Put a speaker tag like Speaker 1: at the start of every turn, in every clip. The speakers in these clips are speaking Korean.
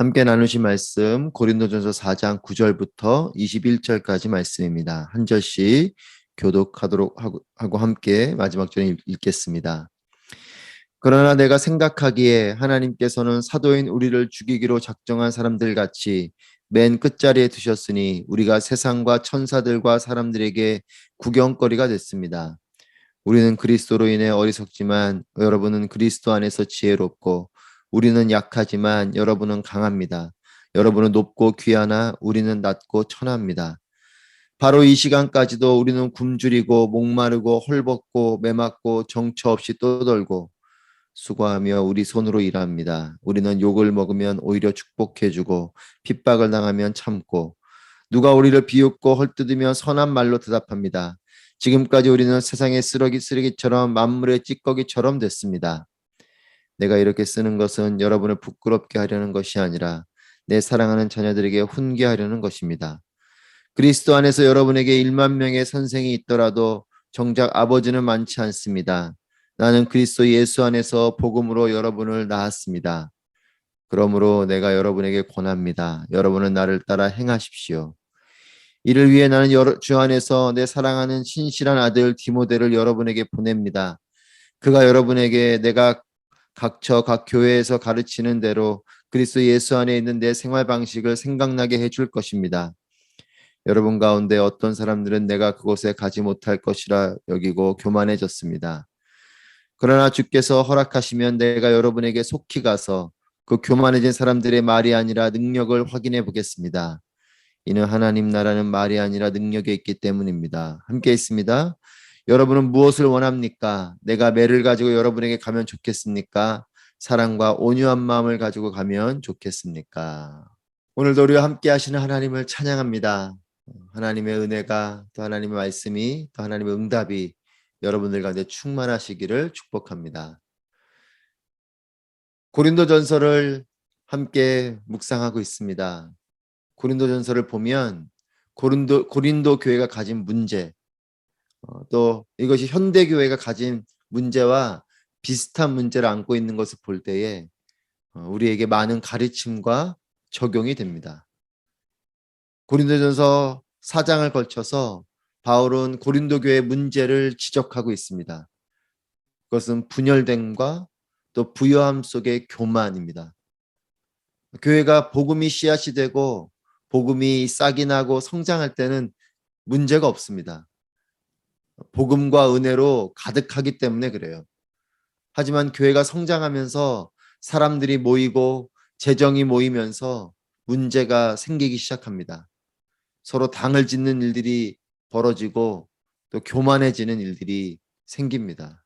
Speaker 1: 함께 나누신 말씀 고린도전서 4장 9절부터 21절까지 말씀입니다. 한 절씩 교독하도록 하고 함께 마지막 절을 읽겠습니다. 그러나 내가 생각하기에 하나님께서는 사도인 우리를 죽이기로 작정한 사람들 같이 맨 끝자리에 두셨으니 우리가 세상과 천사들과 사람들에게 구경거리가 됐습니다. 우리는 그리스도로 인해 어리석지만 여러분은 그리스도 안에서 지혜롭고 우리는 약하지만 여러분은 강합니다. 여러분은 높고 귀하나 우리는 낮고 천합니다. 바로 이 시간까지도 우리는 굶주리고 목마르고 헐벗고 매맞고 정처 없이 떠돌고 수고하며 우리 손으로 일합니다. 우리는 욕을 먹으면 오히려 축복해주고 핍박을 당하면 참고 누가 우리를 비웃고 헐뜯으며 선한 말로 대답합니다. 지금까지 우리는 세상의 쓰레기처럼 만물의 찌꺼기처럼 됐습니다. 내가 이렇게 쓰는 것은 여러분을 부끄럽게 하려는 것이 아니라 내 사랑하는 자녀들에게 훈계하려는 것입니다. 그리스도 안에서 여러분에게 1만 명의 선생이 있더라도 정작 아버지는 많지 않습니다. 나는 그리스도 예수 안에서 복음으로 여러분을 낳았습니다. 그러므로 내가 여러분에게 권합니다. 여러분은 나를 따라 행하십시오. 이를 위해 나는 주 안에서 내 사랑하는 신실한 아들 디모데를 여러분에게 보냅니다. 그가 여러분에게 내가 각 교회에서 가르치는 대로 그리스도 예수 안에 있는 내 생활 방식을 생각나게 해줄 것입니다. 여러분 가운데 어떤 사람들은 내가 그곳에 가지 못할 것이라 여기고 교만해졌습니다. 그러나 주께서 허락하시면 내가 여러분에게 속히 가서 그 교만해진 사람들의 말이 아니라 능력을 확인해 보겠습니다. 이는 하나님 나라는 말이 아니라 능력에 있기 때문입니다. 함께 있습니다. 여러분은 무엇을 원합니까? 내가 매를 가지고 여러분에게 가면 좋겠습니까? 사랑과 온유한 마음을 가지고 가면 좋겠습니까? 오늘도 우리와 함께 하시는 하나님을 찬양합니다. 하나님의 은혜가 또 하나님의 말씀이 또 하나님의 응답이 여러분들 가운데 충만하시기를 축복합니다. 고린도전서를 함께 묵상하고 있습니다. 고린도전서를 보면 고린도 교회가 가진 문제, 또 이것이 현대 교회가 가진 문제와 비슷한 문제를 안고 있는 것을 볼 때에 우리에게 많은 가르침과 적용이 됩니다. 고린도전서 4장을 걸쳐서 바울은 고린도 교회의 문제를 지적하고 있습니다. 그것은 분열됨과 또 부요함 속의 교만입니다. 교회가 복음이 씨앗이 되고 복음이 싹이 나고 성장할 때는 문제가 없습니다. 복음과 은혜로 가득하기 때문에 그래요. 하지만 교회가 성장하면서 사람들이 모이고 재정이 모이면서 문제가 생기기 시작합니다. 서로 당을 짓는 일들이 벌어지고 또 교만해지는 일들이 생깁니다.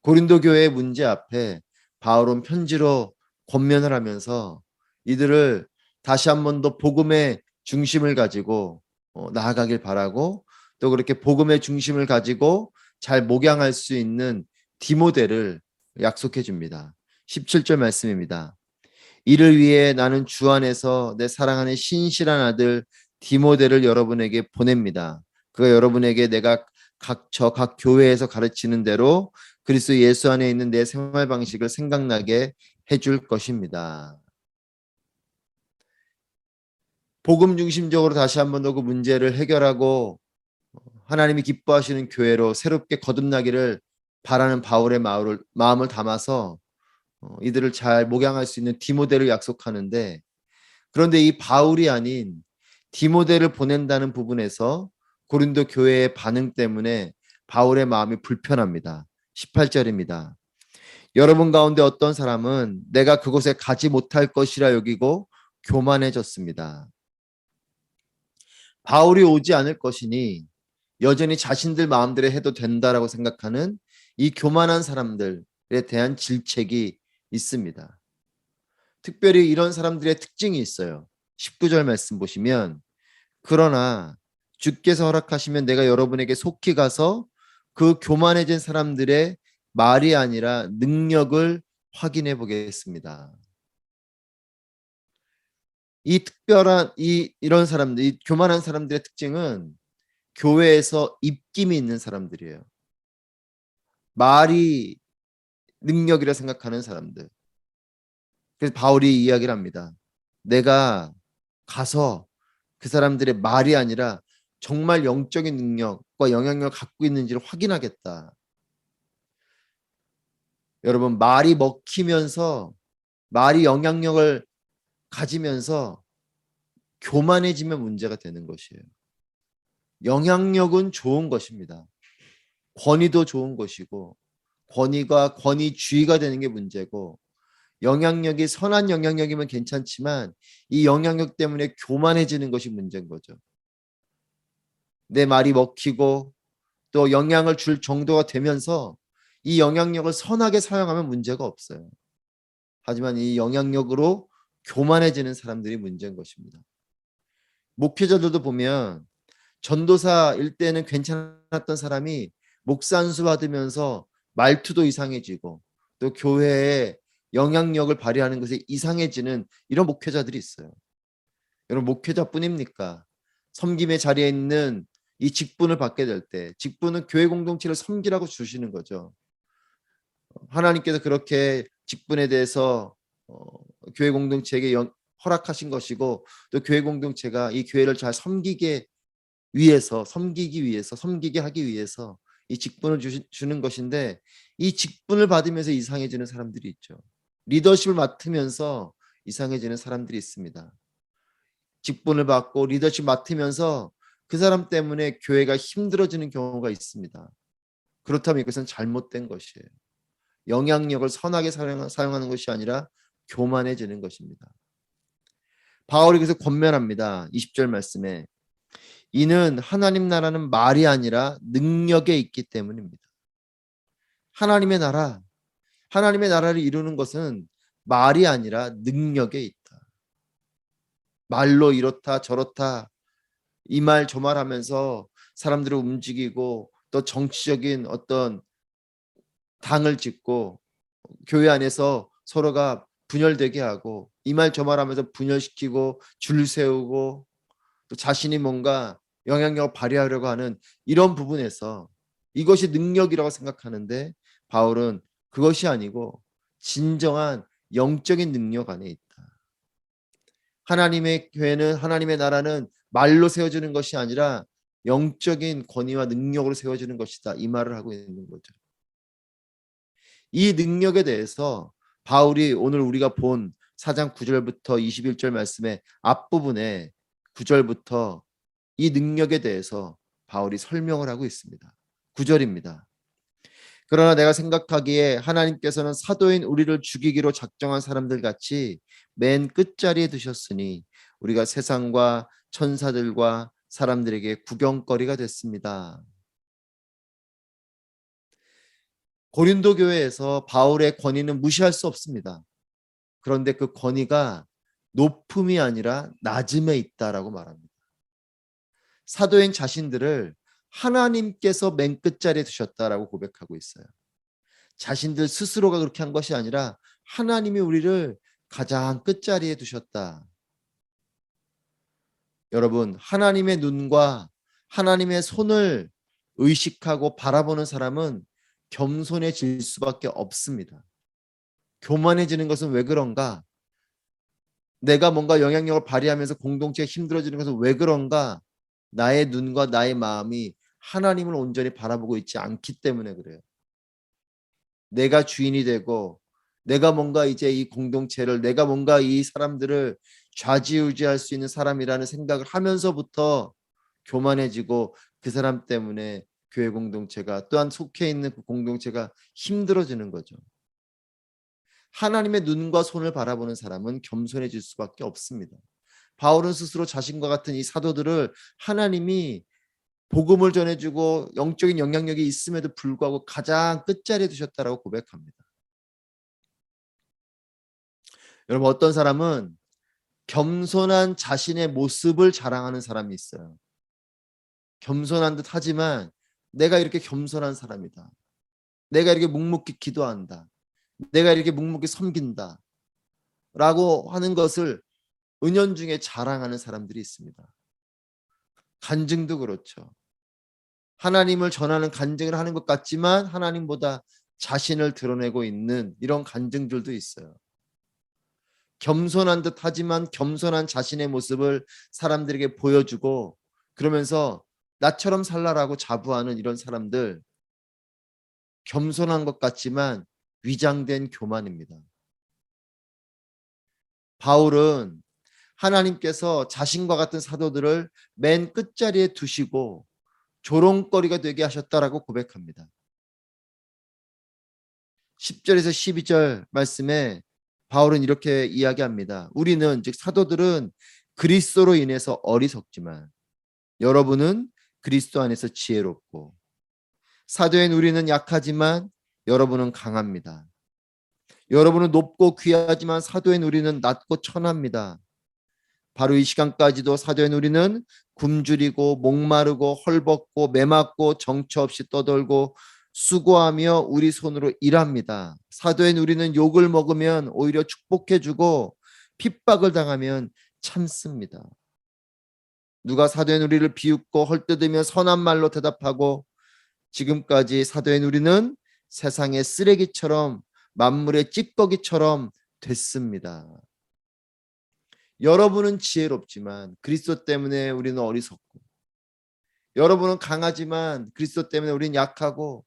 Speaker 1: 고린도 교회의 문제 앞에 바울은 편지로 권면을 하면서 이들을 다시 한 번 더 복음의 중심을 가지고 나아가길 바라고 또 그렇게 복음의 중심을 가지고 잘 목양할 수 있는 디모데를 약속해 줍니다. 17절 말씀입니다. 이를 위해 나는 주 안에서 내 사랑하는 신실한 아들 디모데를 여러분에게 보냅니다. 그가 여러분에게 내가 각 교회에서 가르치는 대로 그리스도 예수 안에 있는 내 생활 방식을 생각나게 해줄 것입니다. 복음 중심적으로 다시 한번 더 그 문제를 해결하고 하나님이 기뻐하시는 교회로 새롭게 거듭나기를 바라는 바울의 마음을 담아서 이들을 잘 목양할 수 있는 디모데를 약속하는데, 그런데 이 바울이 아닌 디모데를 보낸다는 부분에서 고린도 교회의 반응 때문에 바울의 마음이 불편합니다. 18절입니다. 여러분 가운데 어떤 사람은 내가 그곳에 가지 못할 것이라 여기고 교만해졌습니다. 바울이 오지 않을 것이니 여전히 자신들 마음대로 해도 된다라고 생각하는 이 교만한 사람들에 대한 질책이 있습니다. 특별히 이런 사람들의 특징이 있어요. 19절 말씀 보시면 그러나 주께서 허락하시면 내가 여러분에게 속히 가서 그 교만해진 사람들의 말이 아니라 능력을 확인해 보겠습니다. 이 특별한 이런 사람들, 이 교만한 사람들의 특징은 교회에서 입김이 있는 사람들이에요. 말이 능력이라 생각하는 사람들. 그래서 바울이 이야기를 합니다. 내가 가서 그 사람들의 말이 아니라 정말 영적인 능력과 영향력을 갖고 있는지를 확인하겠다. 여러분, 말이 먹히면서, 말이 영향력을 가지면서 교만해지면 문제가 되는 것이에요. 영향력은 좋은 것입니다. 권위도 좋은 것이고, 권위가 권위주의가 되는 게 문제고, 영향력이 선한 영향력이면 괜찮지만 이 영향력 때문에 교만해지는 것이 문제인 거죠. 내 말이 먹히고 또 영향을 줄 정도가 되면서 이 영향력을 선하게 사용하면 문제가 없어요. 하지만 이 영향력으로 교만해지는 사람들이 문제인 것입니다. 목회자들도 보면 전도사일 때는 괜찮았던 사람이 목사 안수 받으면서 말투도 이상해지고 또 교회에 영향력을 발휘하는 것에 이상해지는 이런 목회자들이 있어요. 여러분, 목회자뿐입니까? 섬김의 자리에 있는 이 직분을 받게 될 때, 직분은 교회 공동체를 섬기라고 주시는 거죠. 하나님께서 그렇게 직분에 대해서 교회 공동체에게 허락하신 것이고, 또 교회 공동체가 이 교회를 잘 섬기기 위해서 섬기게 하기 위해서 이 직분을 주는 것인데, 이 직분을 받으면서 이상해지는 사람들이 있죠. 리더십을 맡으면서 이상해지는 사람들이 있습니다. 직분을 받고 리더십 맡으면서 그 사람 때문에 교회가 힘들어지는 경우가 있습니다. 그렇다면 이것은 잘못된 것이에요. 영향력을 선하게 사용하는 것이 아니라 교만해지는 것입니다. 바울이 그래서 권면합니다. 20절 말씀에 이는 하나님 나라는 말이 아니라 능력에 있기 때문입니다. 하나님의 나라, 하나님의 나라를 이루는 것은 말이 아니라 능력에 있다. 말로 이렇다 저렇다 이 말 저 말 하면서 사람들을 움직이고 또 정치적인 어떤 당을 짓고 교회 안에서 서로가 분열되게 하고 이 말 저 말 하면서 분열시키고 줄 세우고 또 자신이 뭔가 영향력을 발휘하려고 하는 이런 부분에서 이것이 능력이라고 생각하는데 바울은 그것이 아니고 진정한 영적인 능력 안에 있다. 하나님의 교회는 하나님의 나라는 말로 세워지는 것이 아니라 영적인 권위와 능력으로 세워지는 것이다. 이 말을 하고 있는 거죠. 이 능력에 대해서 바울이 오늘 우리가 본 4장 9절부터 21절 말씀의 앞부분에 9절부터 이 능력에 대해서 바울이 설명을 하고 있습니다. 9절입니다. 그러나 내가 생각하기에 하나님께서는 사도인 우리를 죽이기로 작정한 사람들 같이 맨 끝자리에 두셨으니 우리가 세상과 천사들과 사람들에게 구경거리가 됐습니다. 고린도 교회에서 바울의 권위는 무시할 수 없습니다. 그런데 그 권위가 높음이 아니라 낮음에 있다라고 말합니다. 사도인 자신들을 하나님께서 맨 끝자리에 두셨다라고 고백하고 있어요. 자신들 스스로가 그렇게 한 것이 아니라 하나님이 우리를 가장 끝자리에 두셨다. 여러분, 하나님의 눈과 하나님의 손을 의식하고 바라보는 사람은 겸손해질 수밖에 없습니다. 교만해지는 것은 왜 그런가? 내가 뭔가 영향력을 발휘하면서 공동체가 힘들어지는 것은 왜 그런가? 나의 눈과 나의 마음이 하나님을 온전히 바라보고 있지 않기 때문에 그래요. 내가 주인이 되고 내가 뭔가 이제 이 공동체를 내가 뭔가 이 사람들을 좌지우지할 수 있는 사람이라는 생각을 하면서부터 교만해지고 그 사람 때문에 교회 공동체가 또한 속해 있는 그 공동체가 힘들어지는 거죠. 하나님의 눈과 손을 바라보는 사람은 겸손해질 수밖에 없습니다. 바울은 스스로 자신과 같은 이 사도들을 하나님이 복음을 전해주고 영적인 영향력이 있음에도 불구하고 가장 끝자리에 두셨다라고 고백합니다. 여러분, 어떤 사람은 겸손한 자신의 모습을 자랑하는 사람이 있어요. 겸손한 듯 하지만 내가 이렇게 겸손한 사람이다. 내가 이렇게 묵묵히 기도한다. 내가 이렇게 묵묵히 섬긴다. 라고 하는 것을 은연중에 자랑하는 사람들이 있습니다. 간증도 그렇죠. 하나님을 전하는 간증을 하는 것 같지만 하나님보다 자신을 드러내고 있는 이런 간증들도 있어요. 겸손한 듯 하지만 겸손한 자신의 모습을 사람들에게 보여주고 그러면서 나처럼 살라라고 자부하는 이런 사람들, 겸손한 것 같지만 위장된 교만입니다. 바울은 하나님께서 자신과 같은 사도들을 맨 끝자리에 두시고 조롱거리가 되게 하셨다라고 고백합니다. 10절에서 12절 말씀에 바울은 이렇게 이야기합니다. 우리는 즉 사도들은 그리스도로 인해서 어리석지만 여러분은 그리스도 안에서 지혜롭고, 사도인 우리는 약하지만 여러분은 강합니다. 여러분은 높고 귀하지만 사도인 우리는 낮고 천합니다. 바로 이 시간까지도 사도인 우리는 굶주리고 목마르고 헐벗고 매맞고 정처 없이 떠돌고 수고하며 우리 손으로 일합니다. 사도인 우리는 욕을 먹으면 오히려 축복해주고 핍박을 당하면 참습니다. 누가 사도인 우리를 비웃고 헐뜯으며 선한 말로 대답하고, 지금까지 사도인 우리는 세상의 쓰레기처럼 만물의 찌꺼기처럼 됐습니다. 여러분은 지혜롭지만 그리스도 때문에 우리는 어리석고, 여러분은 강하지만 그리스도 때문에 우리는 약하고,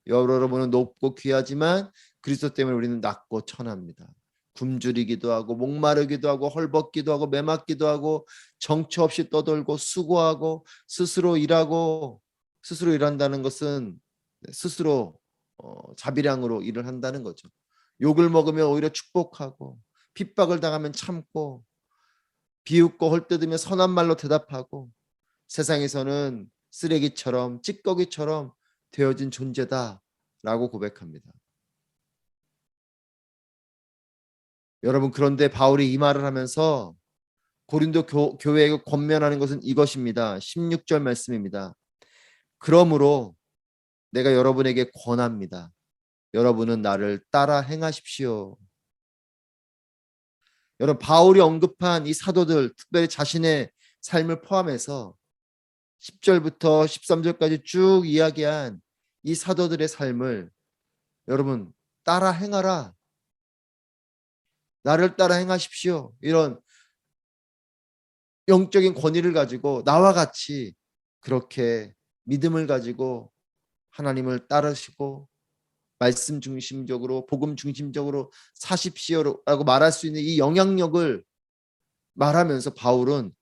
Speaker 1: 여러분은 높고 귀하지만 그리스도 때문에 우리는 낮고 천합니다. 굶주리기도 하고 목마르기도 하고 헐벗기도 하고 매맞기도 하고 정처 없이 떠돌고 수고하고 스스로 일하고, 스스로 일한다는 것은 스스로 자비량으로 일을 한다는 거죠. 욕을 먹으면 오히려 축복하고 핍박을 당하면 참고 비웃고 헐뜯으며 선한 말로 대답하고, 세상에서는 쓰레기처럼 찌꺼기처럼 되어진 존재다라고 고백합니다. 여러분, 그런데 바울이 이 말을 하면서 고린도 교회에 권면하는 것은 이것입니다. 16절 말씀입니다. 그러므로 내가 여러분에게 권합니다. 여러분은 나를 따라 행하십시오. 여러분, 바울이 언급한 이 사도들, 특별히 자신의 삶을 포함해서 10절부터 13절까지 쭉 이야기한 이 사도들의 삶을 여러분 따라 행하라, 나를 따라 행하십시오, 이런 영적인 권위를 가지고 나와 같이 그렇게 믿음을 가지고 하나님을 따르시고 말씀 중심적으로 복음 중심적으로 사십시오라고 말할 수 있는 이 영향력을 말하면서 바울은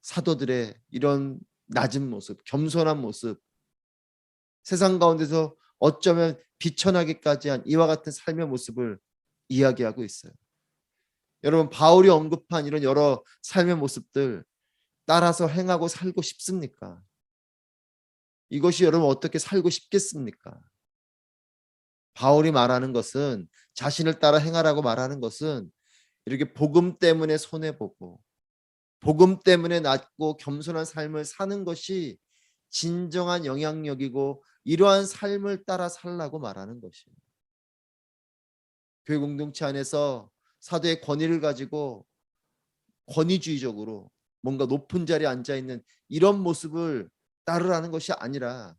Speaker 1: 사도들의 이런 낮은 모습, 겸손한 모습, 세상 가운데서 어쩌면 비천하기까지 한 이와 같은 삶의 모습을 이야기하고 있어요. 여러분, 바울이 언급한 이런 여러 삶의 모습들 따라서 행하고 살고 싶습니까? 이것이 여러분 어떻게 살고 싶겠습니까? 바울이 말하는 것은, 자신을 따라 행하라고 말하는 것은 이렇게 복음 때문에 손해보고 복음 때문에 낮고 겸손한 삶을 사는 것이 진정한 영향력이고 이러한 삶을 따라 살라고 말하는 것이에요. 교회 공동체 안에서 사도의 권위를 가지고 권위주의적으로 뭔가 높은 자리에 앉아 있는 이런 모습을 따르라는 것이 아니라,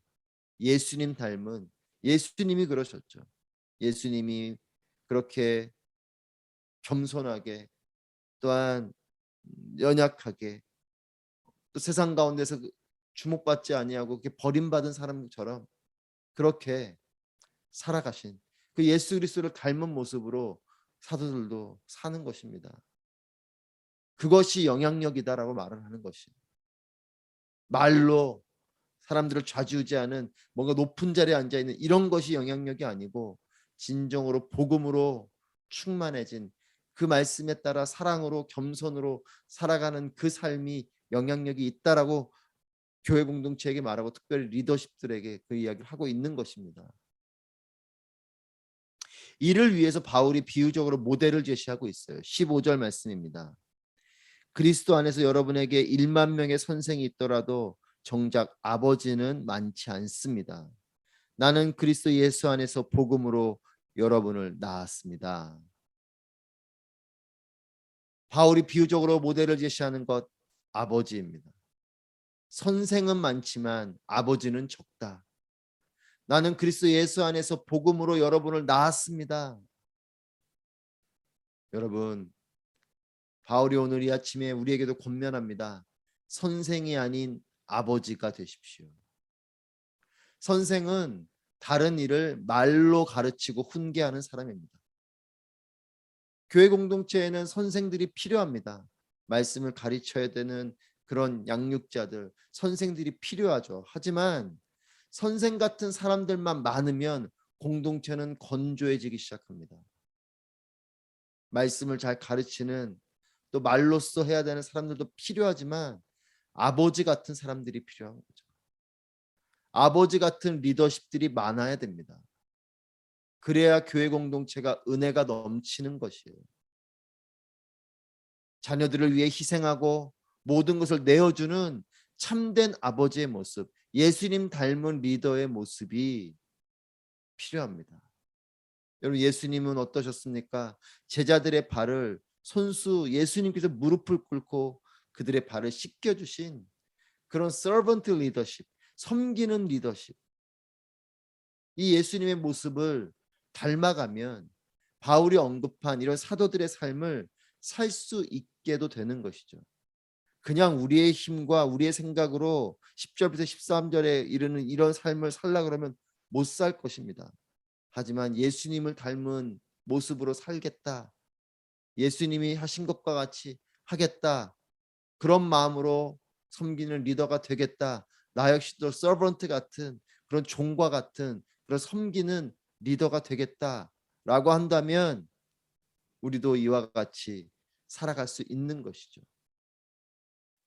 Speaker 1: 예수님 닮은, 예수님이 그러셨죠. 예수님이 그렇게 겸손하게 또한 연약하게 또 세상 가운데서 주목받지 아니하고 버림받은 사람처럼 그렇게 살아가신 그 예수 그리스도를 닮은 모습으로 사도들도 사는 것입니다. 그것이 영향력이다라고 말을 하는 것이에요. 말로 사람들을 좌지우지하는 뭔가 높은 자리에 앉아 있는 이런 것이 영향력이 아니고, 진정으로 복음으로 충만해진 그 말씀에 따라 사랑으로 겸손으로 살아가는 그 삶이 영향력이 있다라고 교회 공동체에게 말하고 특별히 리더십들에게 그 이야기를 하고 있는 것입니다. 이를 위해서 바울이 비유적으로 모델을 제시하고 있어요. 15절 말씀입니다. 그리스도 안에서 여러분에게 1만 명의 선생이 있더라도 정작 아버지는 많지 않습니다. 나는 그리스도 예수 안에서 복음으로 여러분을 낳았습니다. 바울이 비유적으로 모델을 제시하는 것, 아버지입니다. 선생은 많지만 아버지는 적다. 나는 그리스도 예수 안에서 복음으로 여러분을 낳았습니다. 여러분, 바울이 오늘 이 아침에 우리에게도 권면합니다. 선생이 아닌 아버지가 되십시오. 선생은 다른 일을 말로 가르치고 훈계하는 사람입니다. 교회 공동체에는 선생들이 필요합니다. 말씀을 가르쳐야 되는 그런 양육자들, 선생들이 필요하죠. 하지만 선생 같은 사람들만 많으면 공동체는 건조해지기 시작합니다. 말씀을 잘 가르치는, 또 말로써 해야 되는 사람들도 필요하지만 아버지 같은 사람들이 필요한 거죠. 아버지 같은 리더십들이 많아야 됩니다. 그래야 교회 공동체가 은혜가 넘치는 것이에요. 자녀들을 위해 희생하고 모든 것을 내어주는 참된 아버지의 모습, 예수님 닮은 리더의 모습이 필요합니다. 여러분, 예수님은 어떠셨습니까? 제자들의 발을 손수 예수님께서 무릎을 꿇고 그들의 발을 씻겨주신 그런 서번트 리더십, 섬기는 리더십, 이 예수님의 모습을 닮아가면 바울이 언급한 이런 사도들의 삶을 살 수 있게도 되는 것이죠. 그냥 우리의 힘과 우리의 생각으로 10절부터 13절에 이르는 이런 삶을 살려고 그러면 못 살 것입니다. 하지만 예수님을 닮은 모습으로 살겠다, 예수님이 하신 것과 같이 하겠다, 그런 마음으로 섬기는 리더가 되겠다, 나 역시도 서번트 같은 그런 종과 같은 그런 섬기는 리더가 되겠다라고 한다면 우리도 이와 같이 살아갈 수 있는 것이죠.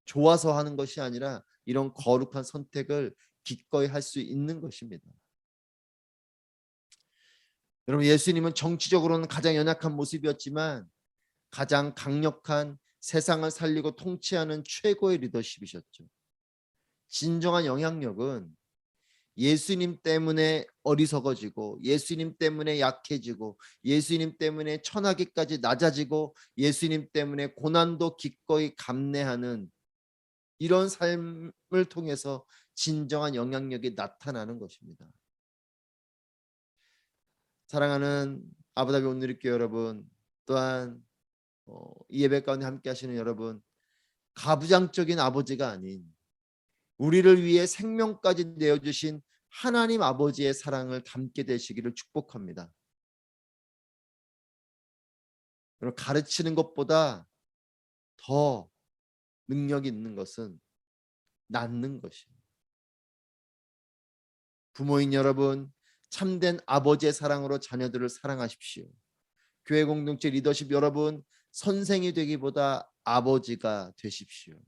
Speaker 1: 좋아서 하는 것이 아니라 이런 거룩한 선택을 기꺼이 할 수 있는 것입니다. 여러분, 예수님은 정치적으로는 가장 연약한 모습이었지만 가장 강력한, 세상을 살리고 통치하는 최고의 리더십이셨죠. 진정한 영향력은 예수님 때문에 어리석어지고, 예수님 때문에 약해지고, 예수님 때문에 천하기까지 낮아지고, 예수님 때문에 고난도 기꺼이 감내하는 이런 삶을 통해서 진정한 영향력이 나타나는 것입니다. 사랑하는 아부다비 온누리교회 여러분, 또한 이 예배 가운데 함께 하시는 여러분, 가부장적인 아버지가 아닌 우리를 위해 생명까지 내어주신 하나님 아버지의 사랑을 담게 되시기를 축복합니다. 가르치는 것보다 더 능력이 있는 것은 낳는 것이에요. 부모인 여러분, 참된 아버지의 사랑으로 자녀들을 사랑하십시오. 교회 공동체 리더십 여러분, 선생이 되기보다 아버지가 되십시오.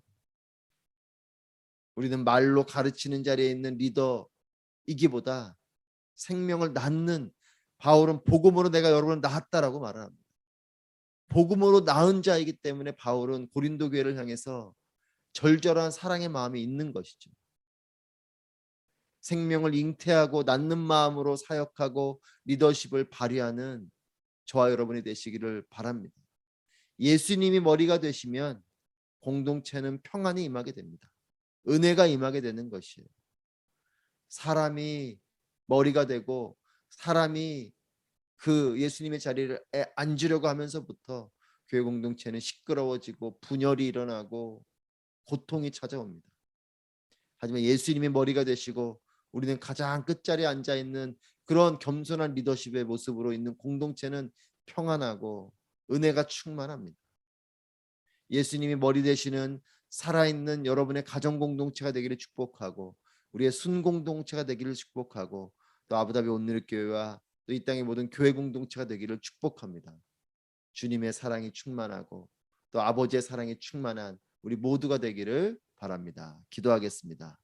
Speaker 1: 우리는 말로 가르치는 자리에 있는 리더이기보다 생명을 낳는, 바울은 복음으로 내가 여러분을 낳았다라고 말을 합니다. 복음으로 낳은 자이기 때문에 바울은 고린도 교회를 향해서 절절한 사랑의 마음이 있는 것이죠. 생명을 잉태하고 낳는 마음으로 사역하고 리더십을 발휘하는 저와 여러분이 되시기를 바랍니다. 예수님이 머리가 되시면 공동체는 평안이 임하게 됩니다. 은혜가 임하게 되는 것이에요. 사람이 머리가 되고 사람이 그 예수님의 자리를 앉으려고 하면서부터 교회 공동체는 시끄러워지고 분열이 일어나고 고통이 찾아옵니다. 하지만 예수님이 머리가 되시고 우리는 가장 끝자리에 앉아 있는 그런 겸손한 리더십의 모습으로 있는 공동체는 평안하고 은혜가 충만합니다. 예수님이 머리 되시는 살아있는 여러분의 가정 공동체가 되기를 축복하고, 우리의 순 공동체가 되기를 축복하고, 또 아부다비 온누리교회와 또 이 땅의 모든 교회 공동체가 되기를 축복합니다. 주님의 사랑이 충만하고 또 아버지의 사랑이 충만한 우리 모두가 되기를 바랍니다. 기도하겠습니다.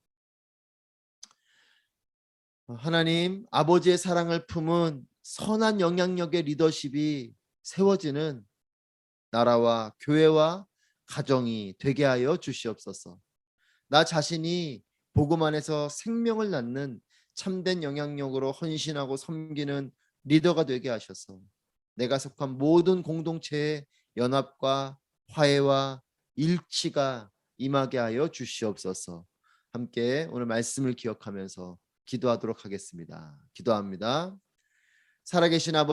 Speaker 1: 하나님, 아버지의 사랑을 품은 선한 영향력의 리더십이 세워지는 나라와 교회와 가정이 되게 하여 주시옵소서. 나 자신이 복음 안에서 생명을 낳는 참된 영향력으로 헌신하고 섬기는 리더가 되게 하셔서 내가 속한 모든 공동체의 연합과 화해와 일치가 임하게 하여 주시옵소서. 함께 오늘 말씀을 기억하면서 기도하도록 하겠습니다. 기도합니다. 살아계신 아버지,